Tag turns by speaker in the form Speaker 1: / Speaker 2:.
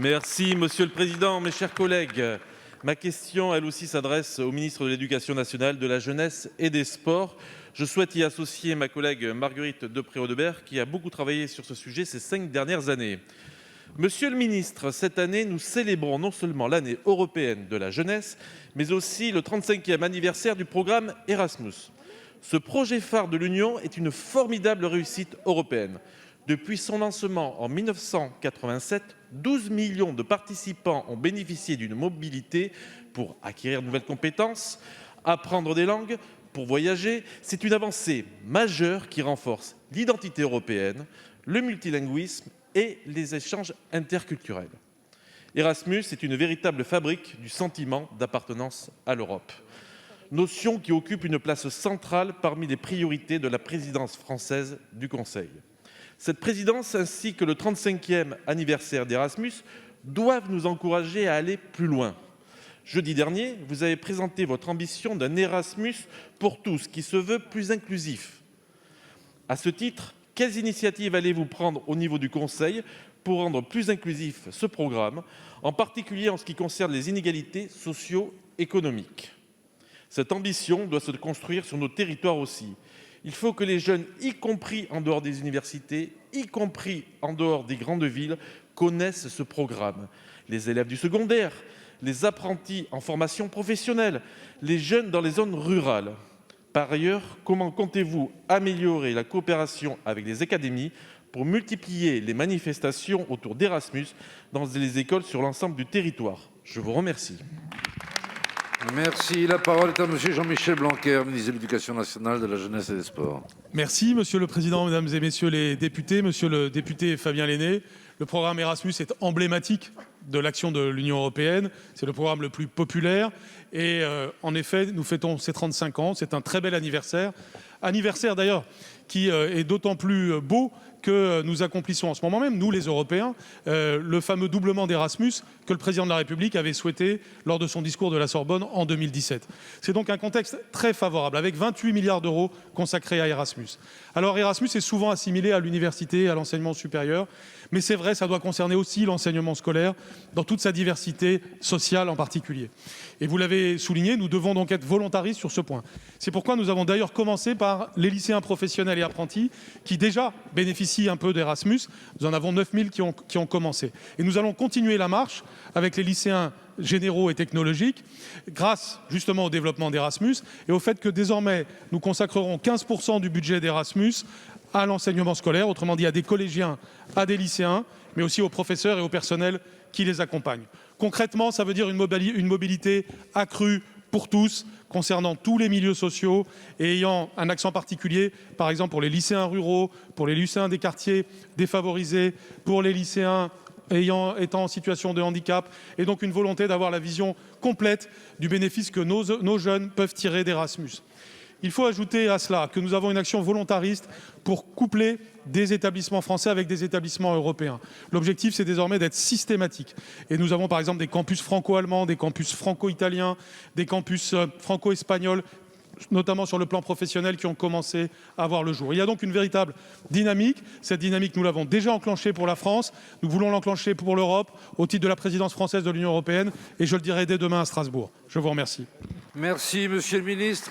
Speaker 1: Merci, Monsieur le Président, mes chers collègues. Ma question, elle aussi, s'adresse au ministre de l'Éducation nationale, de la jeunesse et des sports. Je souhaite y associer ma collègue Marguerite Depré-Audebert, qui a beaucoup travaillé sur ce sujet ces 5 dernières années. Monsieur le ministre, cette année, nous célébrons non seulement l'année européenne de la jeunesse, mais aussi le 35e anniversaire du programme Erasmus. Ce projet phare de l'Union est une formidable réussite européenne. Depuis son lancement en 1987, 12 millions de participants ont bénéficié d'une mobilité pour acquérir de nouvelles compétences, apprendre des langues, pour voyager. C'est une avancée majeure qui renforce l'identité européenne, le multilinguisme et les échanges interculturels. Erasmus est une véritable fabrique du sentiment d'appartenance à l'Europe, notion qui occupe une place centrale parmi les priorités de la présidence française du Conseil. Cette présidence ainsi que le 35e anniversaire d'Erasmus doivent nous encourager à aller plus loin. Jeudi dernier, vous avez présenté votre ambition d'un Erasmus pour tous qui se veut plus inclusif. À ce titre, quelles initiatives allez-vous prendre au niveau du Conseil pour rendre plus inclusif ce programme, en particulier en ce qui concerne les inégalités socio-économiques? Cette ambition doit se construire sur nos territoires aussi. Il faut que les jeunes, y compris en dehors des universités, y compris en dehors des grandes villes, connaissent ce programme. Les élèves du secondaire, les apprentis en formation professionnelle, les jeunes dans les zones rurales. Par ailleurs, comment comptez-vous améliorer la coopération avec les académies pour multiplier les manifestations autour d'Erasmus dans les écoles sur l'ensemble du territoire? Je vous remercie.
Speaker 2: Merci. La parole est à monsieur Jean-Michel Blanquer, ministre de l'Éducation nationale, de la jeunesse et des sports.
Speaker 3: Merci, monsieur le président, mesdames et messieurs les députés. Monsieur le député Fabien Lenné, le programme Erasmus est emblématique de l'action de l'Union européenne. C'est le programme le plus populaire. Et en effet, nous fêtons ces 35 ans. C'est un très bel anniversaire. Anniversaire d'ailleurs qui est d'autant plus beau que nous accomplissons en ce moment même, nous les Européens, le fameux doublement d'Erasmus que le président de la République avait souhaité lors de son discours de la Sorbonne en 2017. C'est donc un contexte très favorable, avec 28 milliards d'euros consacrés à Erasmus. Alors Erasmus est souvent assimilé à l'université, à l'enseignement supérieur, mais c'est vrai, ça doit concerner aussi l'enseignement scolaire, dans toute sa diversité sociale en particulier. Et vous l'avez souligné, nous devons donc être volontaristes sur ce point. C'est pourquoi nous avons d'ailleurs commencé par les lycéens professionnels et apprentis, qui déjà bénéficient un peu d'Erasmus. Nous en avons 9 000 qui ont commencé. Et nous allons continuer la marche avec les lycéens généraux et technologiques, grâce justement au développement d'Erasmus et au fait que désormais nous consacrerons 15% du budget d'Erasmus à l'enseignement scolaire, autrement dit à des collégiens, à des lycéens, mais aussi aux professeurs et au personnel qui les accompagnent. Concrètement, ça veut dire une mobilité accrue pour tous, concernant tous les milieux sociaux et ayant un accent particulier, par exemple pour les lycéens ruraux, pour les lycéens des quartiers défavorisés, pour les lycéens étant en situation de handicap, et donc une volonté d'avoir la vision complète du bénéfice que nos jeunes peuvent tirer d'Erasmus. Il faut ajouter à cela que nous avons une action volontariste pour coupler des établissements français avec des établissements européens. L'objectif, c'est désormais d'être systématique. Et nous avons par exemple des campus franco-allemands, des campus franco-italiens, des campus franco-espagnols, notamment sur le plan professionnel, qui ont commencé à voir le jour. Il y a donc une véritable dynamique. Cette dynamique, nous l'avons déjà enclenchée pour la France. Nous voulons l'enclencher pour l'Europe au titre de la présidence française de l'Union européenne. Et je le dirai dès demain à Strasbourg. Je vous remercie.
Speaker 2: Merci, monsieur le ministre.